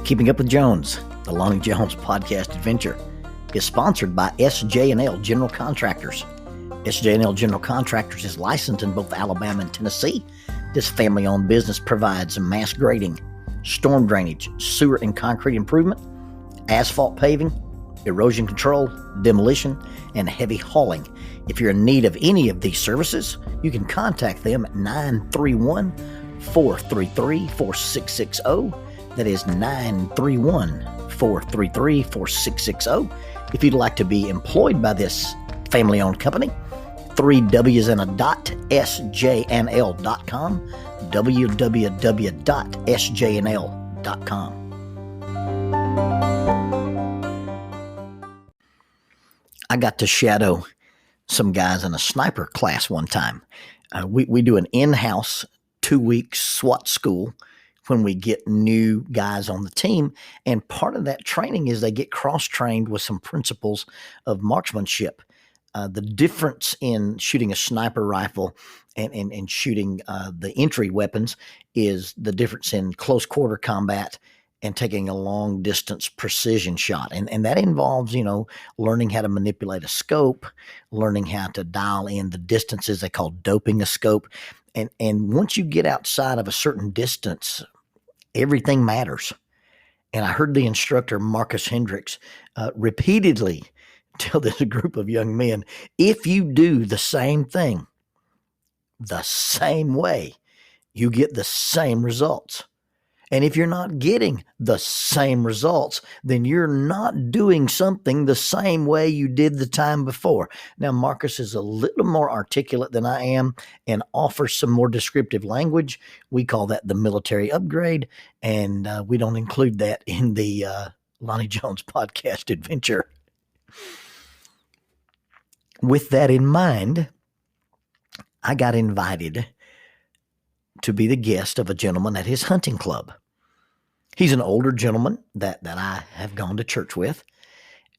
Keeping Up with Jones, the Lonnie Jones podcast adventure, is sponsored by SJ&L General Contractors. SJ&L General Contractors is licensed in both Alabama and Tennessee. This family-owned business provides mass grading, storm drainage, sewer and concrete improvement, asphalt paving, erosion control, demolition, and heavy hauling. If you're in need of any of these services, you can contact them at 931-433-4660. That is 931-433-4660. If you'd like to be employed by this family-owned company, 3 W's and a dot, sjnl.com, www.sjnl.com. I got to shadow some guys in a sniper class one time. We do an in-house 2-week SWAT school when we get new guys on the team. And part of that training is they get cross-trained with some principles of marksmanship. The difference in shooting a sniper rifle and shooting the entry weapons is the difference in close quarter combat and taking a long distance precision shot. And that involves, learning how to manipulate a scope, learning how to dial in the distances. They call doping a scope. And once you get outside of a certain distance, everything matters. And I heard the instructor, Marcus Hendricks, repeatedly tell this group of young men, if you do the same thing the same way, you get the same results. And if you're not getting the same results, then you're not doing something the same way you did the time before. Now, Marcus is a little more articulate than I am and offers some more descriptive language. We call that the military upgrade, and we don't include that in the Lonnie Jones podcast adventure. With that in mind, I got invited to be the guest of a gentleman at his hunting club. He's an older gentleman that I have gone to church with,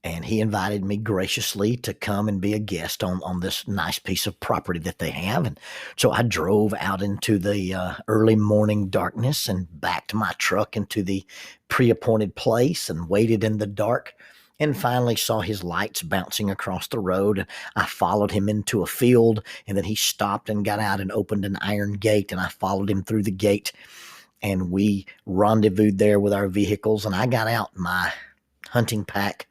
and he invited me graciously to come and be a guest on this nice piece of property that they have. And so I drove out into the early morning darkness and backed my truck into the pre-appointed place and waited in the dark and finally saw his lights bouncing across the road. And I followed him into a field, and then he stopped and got out and opened an iron gate, and I followed him through the gate. And we rendezvoused there with our vehicles, and I got out my hunting pack,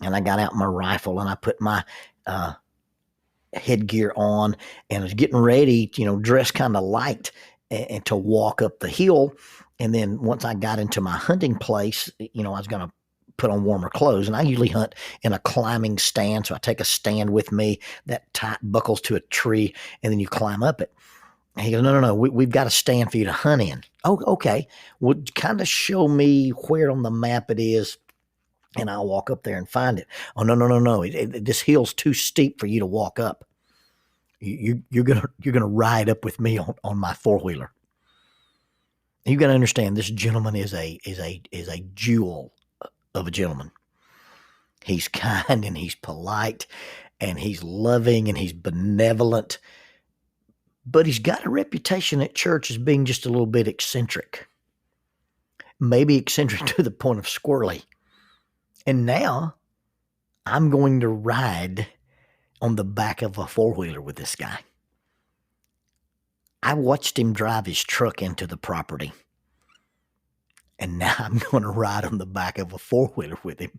and I got out my rifle, and I put my headgear on, and I was getting ready, dressed kind of light, and to walk up the hill. And then once I got into my hunting place, I was going to put on warmer clothes. And I usually hunt in a climbing stand, so I take a stand with me that buckles to a tree, and then you climb up it. And he goes, no, we've got a stand for you to hunt in. Oh, okay. Well, kind of show me where on the map it is, and I'll walk up there and find it. Oh, no. This hill's too steep for you to walk up. You're gonna ride up with me on my 4-wheeler. You got to understand, this gentleman is a jewel of a gentleman. He's kind and he's polite and he's loving and he's benevolent. But he's got a reputation at church as being just a little bit eccentric. Maybe eccentric to the point of squirrely. And now I'm going to ride on the back of a 4-wheeler with this guy. I watched him drive his truck into the property. And now I'm going to ride on the back of a 4-wheeler with him.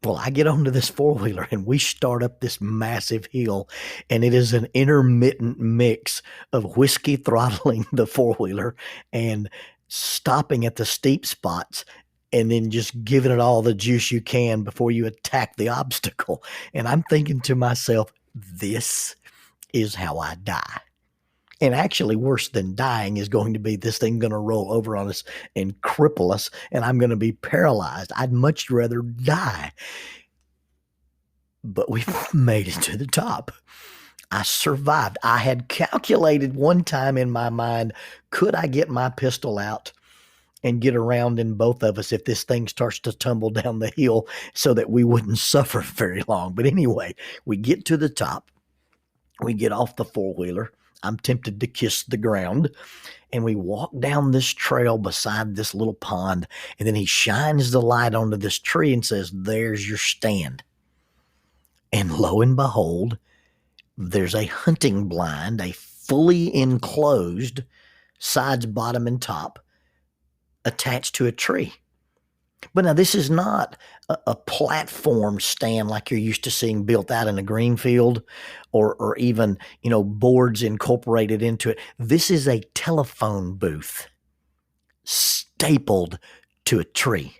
Well, I get onto this 4-wheeler and we start up this massive hill, and it is an intermittent mix of whiskey throttling the 4-wheeler and stopping at the steep spots and then just giving it all the juice you can before you attack the obstacle. And I'm thinking to myself, this is how I die. And actually, worse than dying is going to be this thing going to roll over on us and cripple us, and I'm going to be paralyzed. I'd much rather die. But we've made it to the top. I survived. I had calculated one time in my mind, could I get my pistol out and get around in both of us if this thing starts to tumble down the hill so that we wouldn't suffer very long. But anyway, we get to the top. We get off the 4-wheeler. I'm tempted to kiss the ground. And we walk down this trail beside this little pond. And then he shines the light onto this tree and says, "There's your stand." And lo and behold, there's a hunting blind, a fully enclosed sides, bottom, and top attached to a tree. But now this is not a platform stand like you're used to seeing built out in a green field, or even, boards incorporated into it. This is a telephone booth stapled to a tree.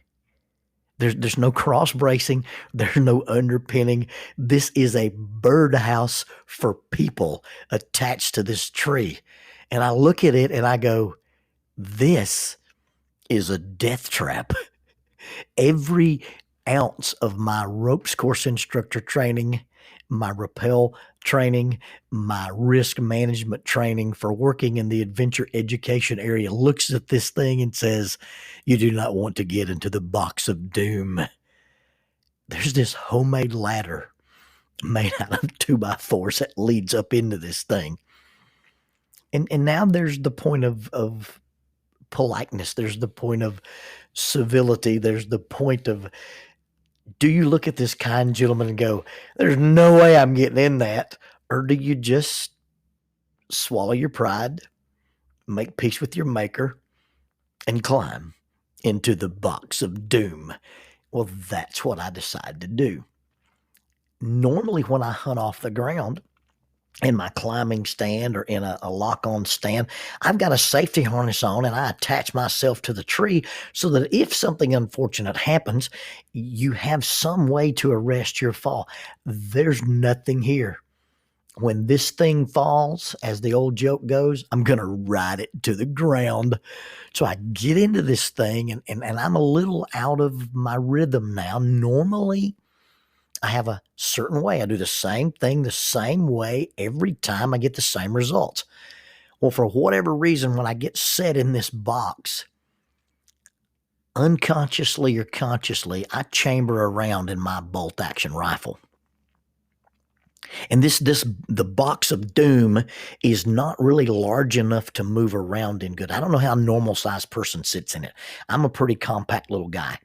There's no cross bracing. There's no underpinning. This is a birdhouse for people attached to this tree. And I look at it and I go, this is a death trap. Every ounce of my ropes course instructor training, my rappel training, my risk management training for working in the adventure education area looks at this thing and says, you do not want to get into the box of doom. There's this homemade ladder made out of 2x4s that leads up into this thing. And now there's the point of politeness. There's the point of civility. There's the point of, do you look at this kind gentleman and go, there's no way I'm getting in that? Or do you just swallow your pride, make peace with your maker, and climb into the box of doom? Well, that's what I decided to do. Normally when I hunt off the ground in my climbing stand or in a lock-on stand, I've got a safety harness on and I attach myself to the tree so that if something unfortunate happens, you have some way to arrest your fall. There's nothing here. When this thing falls, as the old joke goes, I'm going to ride it to the ground. So I get into this thing and I'm a little out of my rhythm now. Normally, I have a certain way. I do the same thing the same way every time. I get the same results. Well, for whatever reason, when I get set in this box, unconsciously or consciously, I chamber around in my bolt action rifle. And the box of doom is not really large enough to move around in good. I don't know how a normal sized person sits in it. I'm a pretty compact little guy,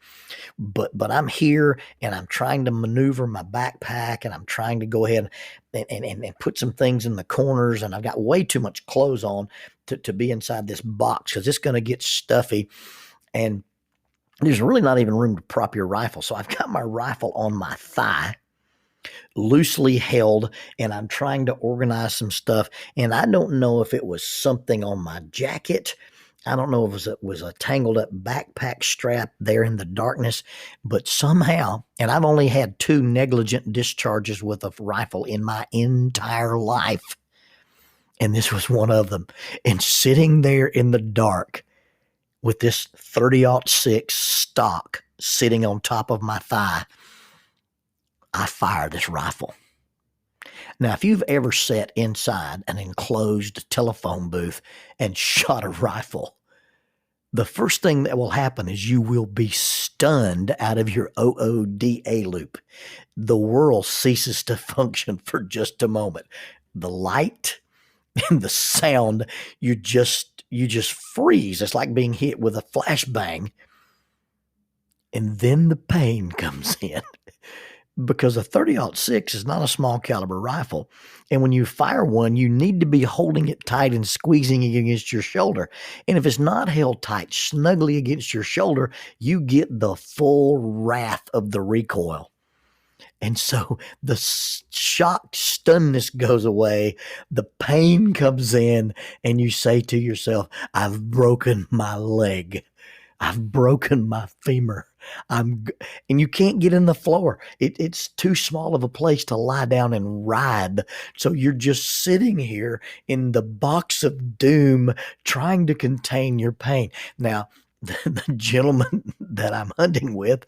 but I'm here and I'm trying to maneuver my backpack and I'm trying to go ahead and put some things in the corners, and I've got way too much clothes on to be inside this box because it's going to get stuffy and there's really not even room to prop your rifle. So I've got my rifle on my thigh, loosely held, and I'm trying to organize some stuff. And I don't know if it was something on my jacket. I don't know if it was a tangled up backpack strap there in the darkness, but somehow, and I've only had 2 negligent discharges with a rifle in my entire life, and this was one of them. And sitting there in the dark with this 30-06 stock sitting on top of my thigh, I fire this rifle. Now, if you've ever sat inside an enclosed telephone booth and shot a rifle, the first thing that will happen is you will be stunned out of your OODA loop. The world ceases to function for just a moment. The light and the sound, you just freeze. It's like being hit with a flashbang. And then the pain comes in. Because a 30-06 is not a small caliber rifle. And when you fire one, you need to be holding it tight and squeezing it against your shoulder. And if it's not held tight, snugly against your shoulder, you get the full wrath of the recoil. And so the shock stunness goes away, the pain comes in, and you say to yourself, I've broken my leg. I've broken my femur. And you can't get in the floor. It's too small of a place to lie down and ride. So you're just sitting here in the box of doom trying to contain your pain. Now, the gentleman that I'm hunting with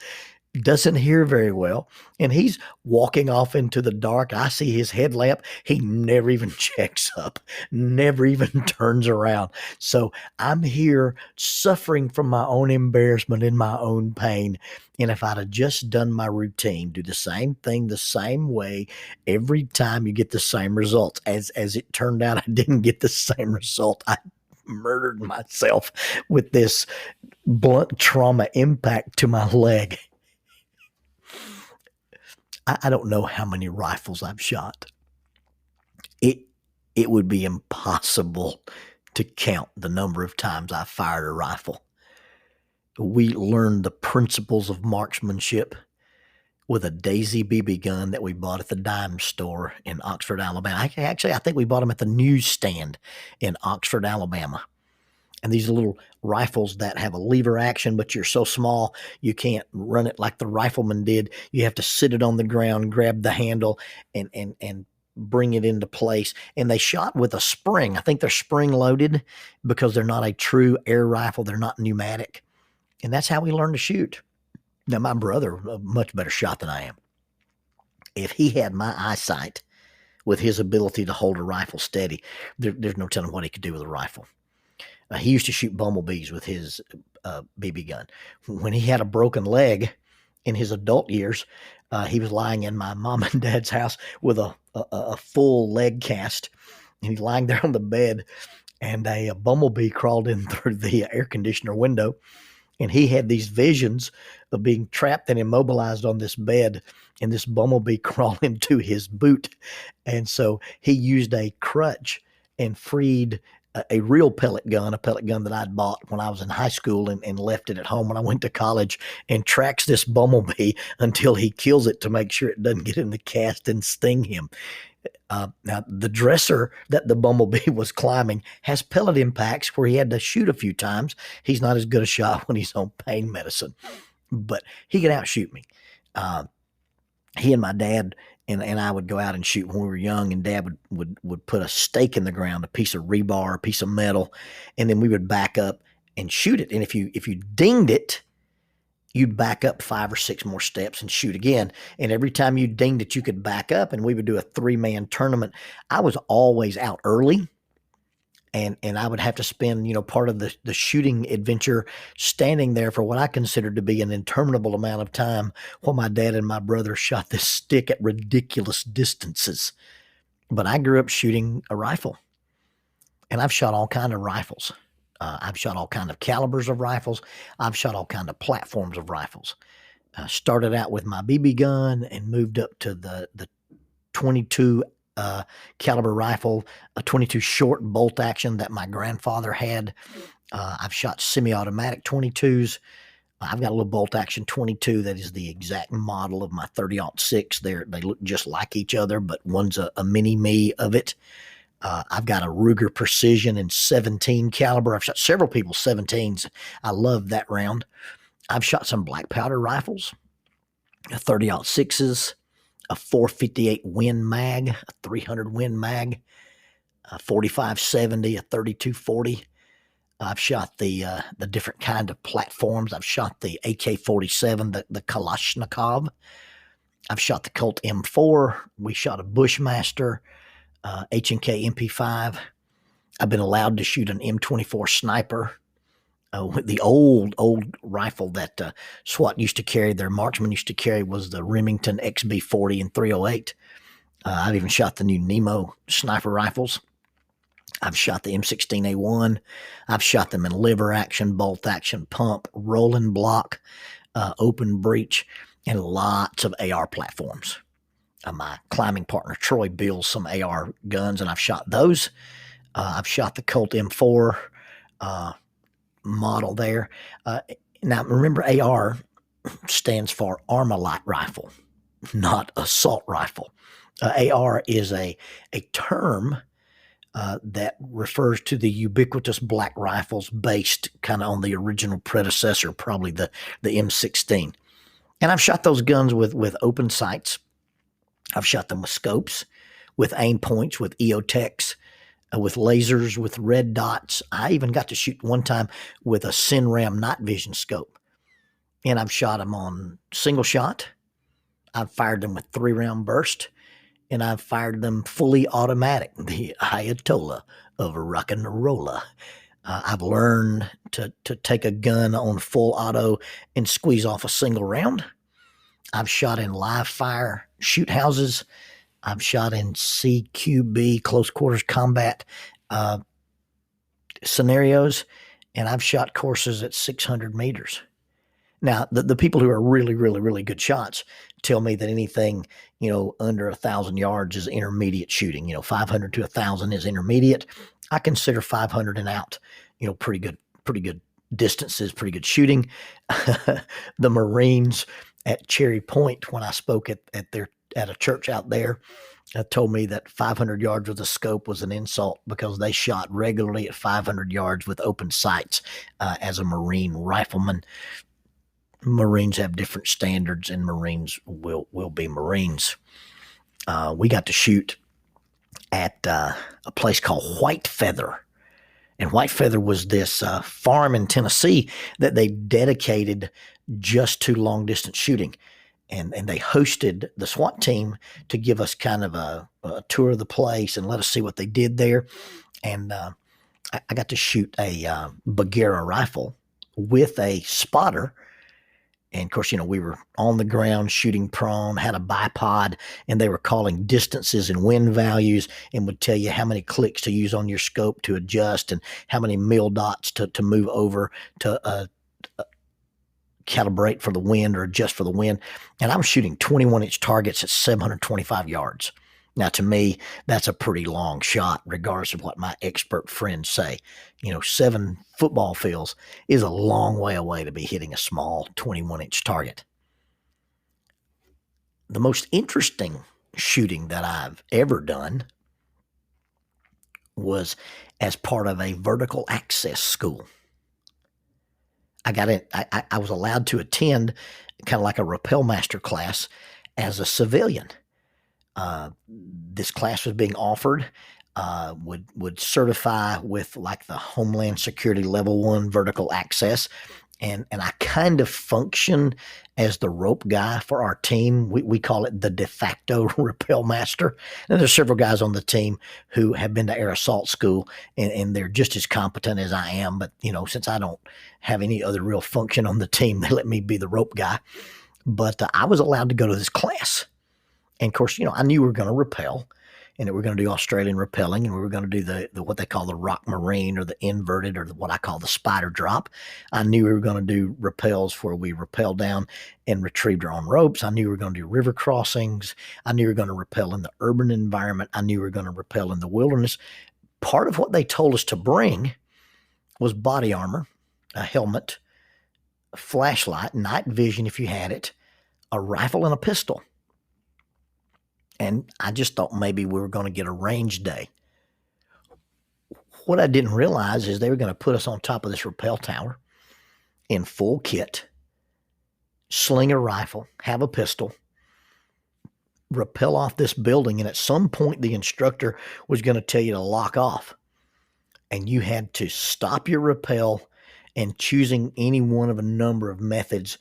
doesn't hear very well, and he's walking off into the dark. I see his headlamp. He never even checks up, never even turns around. So I'm here suffering from my own embarrassment and my own pain. And if I'd have just done my routine, do the same thing the same way every time, you get the same results. As it turned out, I didn't get the same result. I murdered myself with this blunt trauma impact to my leg. I don't know how many rifles I've shot. It it would be impossible to count the number of times I fired a rifle. We learned the principles of marksmanship with a Daisy BB gun that we bought at the dime store in Oxford, Alabama. Actually, I think we bought them at the newsstand in Oxford, Alabama. And these are little rifles that have a lever action, but you're so small you can't run it like the rifleman did. You have to sit it on the ground, grab the handle, and bring it into place. And they shot with a spring. I think they're spring loaded because they're not a true air rifle. They're not pneumatic. And that's how we learned to shoot. Now, my brother, a much better shot than I am. If he had my eyesight with his ability to hold a rifle steady, there's no telling what he could do with a rifle. He used to shoot bumblebees with his BB gun. When he had a broken leg in his adult years, he was lying in my mom and dad's house with a full leg cast. And he's lying there on the bed, and a bumblebee crawled in through the air conditioner window. And he had these visions of being trapped and immobilized on this bed, and this bumblebee crawled into his boot. And so he used a crutch and freed a real pellet gun, a pellet gun that I'd bought when I was in high school and left it at home when I went to college, and tracks this bumblebee until he kills it to make sure it doesn't get in the cast and sting him. Now, the dresser that the bumblebee was climbing has pellet impacts where he had to shoot a few times. He's not as good a shot when he's on pain medicine, but he could outshoot me. He and my dad and I would go out and shoot when we were young, and Dad would put a stake in the ground, a piece of rebar, a piece of metal, and then we would back up and shoot it. And if you dinged it, you'd back up 5 or 6 more steps and shoot again. And every time you dinged it, you could back up, and we would do a 3-man tournament. I was always out early, and I would have to spend, part of the shooting adventure standing there for what I considered to be an interminable amount of time while my dad and my brother shot this stick at ridiculous distances. But I grew up shooting a rifle, and I've shot all kinds of rifles. I've shot all kinds of calibers of rifles. I've shot all kinds of platforms of rifles. Started out with my BB gun and moved up to the 22 caliber rifle, a 22 short bolt action that my grandfather had. I've shot semi-automatic 22s. I've got a little bolt action 22 that is the exact model of my 30-06. They look just like each other, but one's a mini me of it. I've got a Ruger Precision in 17 caliber. I've shot several people's 17s. I love that round. I've shot some black powder rifles, 30-06s, a 458 Win mag, a 300 Win mag, a 4570, a 3240. I've shot the different kind of platforms. I've shot the AK-47, the Kalashnikov. I've shot the Colt M4. We shot a Bushmaster, H&K MP5. I've been allowed to shoot an M24 sniper, the old rifle that SWAT used to carry, their marksmen used to carry, was the Remington XB40 and 308. I've even shot the new Nemo sniper rifles. I've shot the M16A1. I've shot them in lever action, bolt action, pump, rolling block, open breech, and lots of AR platforms. My climbing partner Troy builds some AR guns, and I've shot those. I've shot the Colt M4 model there. Now, remember, AR stands for Armalite rifle, not assault rifle. AR is a term that refers to the ubiquitous black rifles based kind of on the original predecessor, probably the M16. And I've shot those guns with open sights. I've shot them with scopes, with aim points, with EOTechs, with lasers, with red dots. I even got to shoot one time with a Cinram night vision scope. and I've shot them on single shot. I've fired them with 3-round burst, and I've fired them fully automatic, the Ayatollah of rock and rolla. I've learned to take a gun on full auto and squeeze off a single round. I've shot in live fire shoot houses. I've shot in CQB, close quarters combat scenarios, and I've shot courses at 600 meters. Now, the people who are really, really, really good shots tell me that anything, under 1,000 yards is intermediate shooting. 500 to 1,000 is intermediate. I consider 500 and out, pretty good distances, pretty good shooting. The Marines at Cherry Point, when I spoke at a church out there, told me that 500 yards with a scope was an insult because they shot regularly at 500 yards with open sights as a Marine rifleman. Marines have different standards, and Marines will be Marines. We got to shoot at a place called White Feather. And White Feather was this farm in Tennessee that they dedicated just to long distance shooting. And they hosted the SWAT team to give us kind of a tour of the place and let us see what they did there. And I got to shoot a Bagheera rifle with a spotter. And of course, we were on the ground shooting prone, had a bipod, and they were calling distances and wind values and would tell you how many clicks to use on your scope to adjust and how many mil dots to move over to calibrate for the wind or adjust for the wind. And I'm shooting 21-inch targets at 725 yards. Now, to me, that's a pretty long shot, regardless of what my expert friends say. 7 football fields is a long way away to be hitting a small 21-inch target. The most interesting shooting that I've ever done was as part of a vertical access school. I was allowed to attend kind of like a rappel master class as a civilian. This class was being offered, would certify with like the Homeland Security Level 1 vertical access. And I kind of function as the rope guy for our team. We call it the de facto rappel master. And there's several guys on the team who have been to air assault school, and they're just as competent as I am. But, since I don't have any other real function on the team, they let me be the rope guy. But I was allowed to go to this class. And of course, I knew we were going to rappel, and that we were going to do Australian rappelling, and we were going to do the what they call the rock marine, or the inverted, or what I call the spider drop. I knew we were going to do rappels where we rappelled down and retrieved our own ropes. I knew we were going to do river crossings. I knew we were going to rappel in the urban environment. I knew we were going to rappel in the wilderness. Part of what they told us to bring was body armor, a helmet, a flashlight, night vision if you had it, a rifle, and a pistol. And I just thought maybe we were going to get a range day. What I didn't realize is they were going to put us on top of this rappel tower in full kit, sling a rifle, have a pistol, rappel off this building, and at some point the instructor was going to tell you to lock off. And you had to stop your rappel, and choosing any one of a number of methods,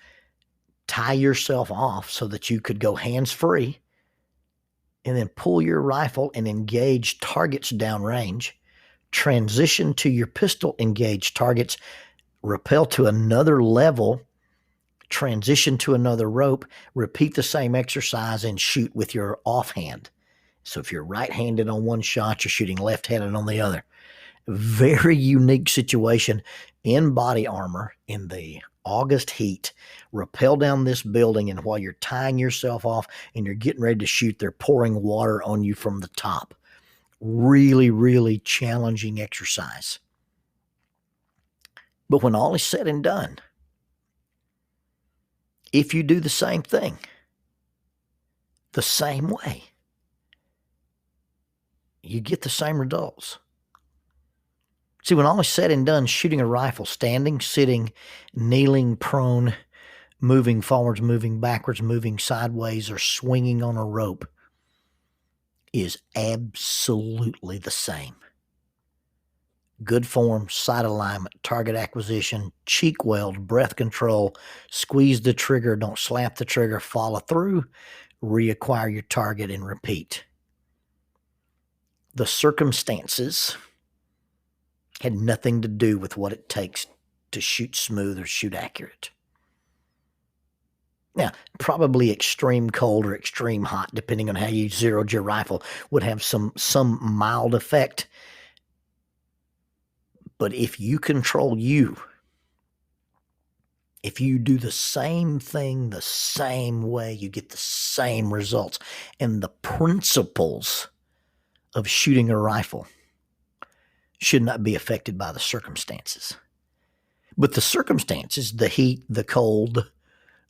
tie yourself off so that you could go hands-free, and then pull your rifle and engage targets downrange, transition to your pistol, engage targets, rappel to another level, transition to another rope, repeat the same exercise, and shoot with your offhand. So if you're right-handed on one shot, you're shooting left-handed on the other. Very unique situation in body armor in the August heat. Rappel down this building, and while you're tying yourself off and you're getting ready to shoot, they're pouring water on you from the top. Really, really challenging exercise. But when all is said and done, if you do the same thing, the same way, you get the same results. See, when all is said and done, shooting a rifle, standing, sitting, kneeling, prone, moving forwards, moving backwards, moving sideways, or swinging on a rope is absolutely the same. good form, sight alignment, target acquisition, cheek weld, breath control, squeeze the trigger, don't slap the trigger, follow through, reacquire your target, and repeat. The circumstances had nothing to do with what it takes to shoot smooth or shoot accurate. Now, probably extreme cold or extreme hot, depending on how you zeroed your rifle, would have some mild effect. But if you control you, if you do the same thing the same way, you get the same results. And the principles of shooting a rifle should not be affected by the circumstances. But the circumstances, the heat, the cold,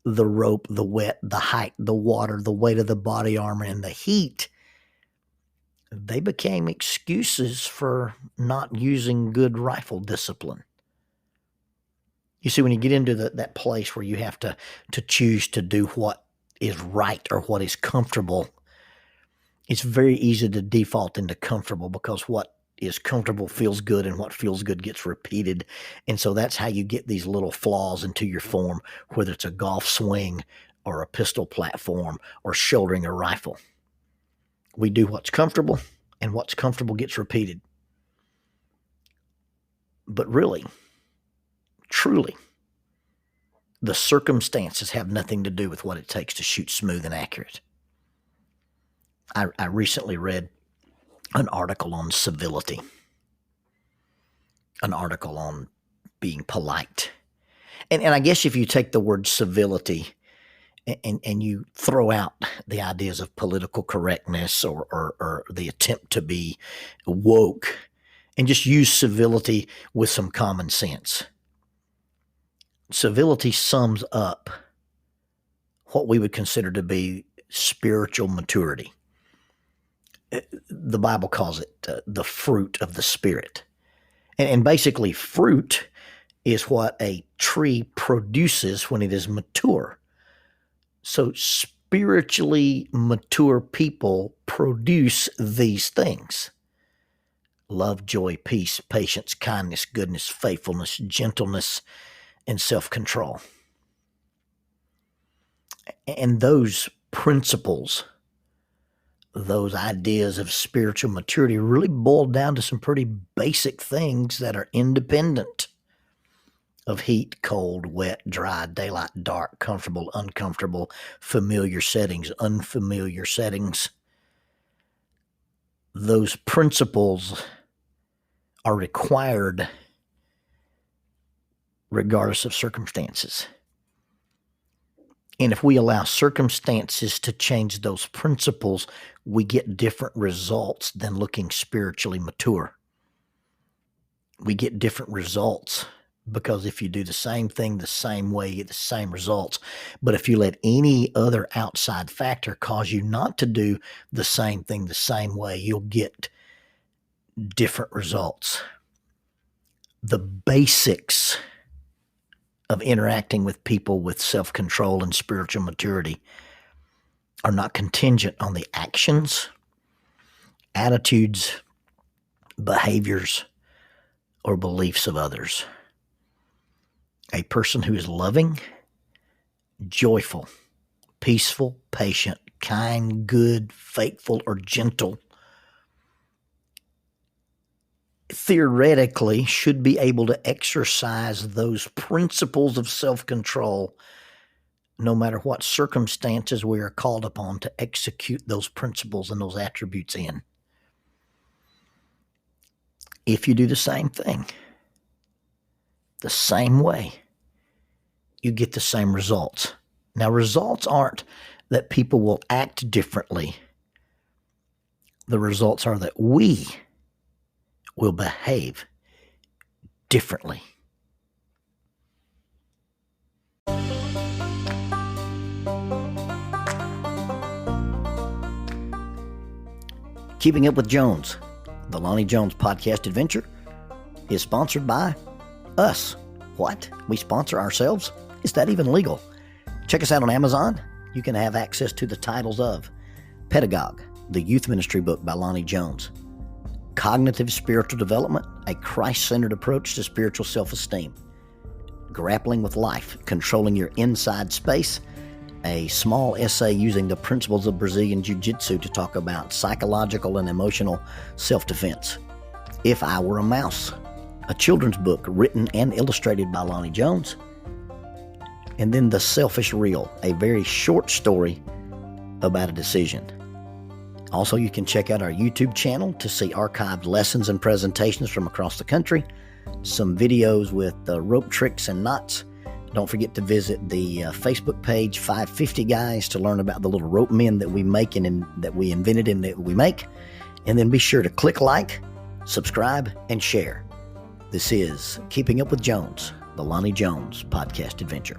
the rope, the wet, the height, the water, the weight of the body armor, and the heat, they became excuses for not using good rifle discipline. You see, when you get into that place where you have to choose to do what is right or what is comfortable, it's very easy to default into comfortable, because what is comfortable feels good, and what feels good gets repeated. And so that's how you get these little flaws into your form, whether it's a golf swing or a pistol platform or shouldering a rifle. We do what's comfortable, and what's comfortable gets repeated. But really, truly, the circumstances have nothing to do with what it takes to shoot smooth and accurate. I recently read an article on civility, an article on being polite. And I guess if you take the word civility and you throw out the ideas of political correctness or the attempt to be woke, and just use civility with some common sense. Civility sums up what we would consider to be spiritual maturity. The Bible calls it the fruit of the Spirit. And basically, fruit is what a tree produces when it is mature. So spiritually mature people produce these things: love, joy, peace, patience, kindness, goodness, faithfulness, gentleness, and self-control. And those principles, those ideas of spiritual maturity, really boil down to some pretty basic things that are independent of heat, cold, wet, dry, daylight, dark, comfortable, uncomfortable, familiar settings, unfamiliar settings. Those principles are required regardless of circumstances. And if we allow circumstances to change those principles, we get different results than looking spiritually mature. We get different results because if you do the same thing the same way, you get the same results. But if you let any other outside factor cause you not to do the same thing the same way, you'll get different results. The basics of interacting with people with self-control and spiritual maturity are not contingent on the actions, attitudes, behaviors, or beliefs of others. A person who is loving, joyful, peaceful, patient, kind, good, faithful, or gentle theoretically should be able to exercise those principles of self-control no matter what circumstances we are called upon to execute those principles and those attributes in. If you do the same thing, the same way, you get the same results. Now, results aren't that people will act differently. The results are that we will behave differently. Keeping Up with Jones, the Lonnie Jones podcast adventure, is sponsored by us. What? We sponsor ourselves? Is that even legal? Check us out on Amazon. You can have access to the titles of Pedagogue, the youth ministry book by Lonnie Jones, Cognitive Spiritual Development, a Christ-centered approach to spiritual self-esteem, grappling with life, controlling your inside space, a small essay using the principles of Brazilian Jiu-Jitsu to talk about psychological and emotional self-defense, If I Were a Mouse, a children's book written and illustrated by Lonnie Jones, and then The Selfish Reel, a very short story about a decision. Also, you can check out our YouTube channel to see archived lessons and presentations from across the country, some videos with rope tricks and knots. Don't forget to visit the Facebook page 550 Guys to learn about the little rope men that we make and that we invented and that we make. And then be sure to click like, subscribe, and share. This is Keeping Up with Jones, the Lonnie Jones podcast adventure.